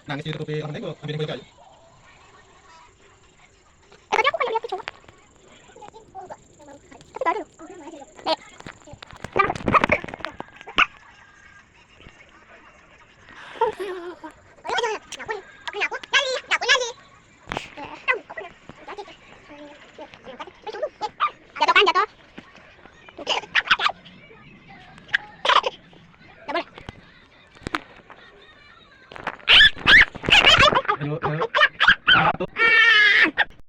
Nangis dito kopi orang nego, ambil kopi kayu. Tadi aku kayak lihat kecoa. Tapi baru. Nek. Jatuh kan jatuh.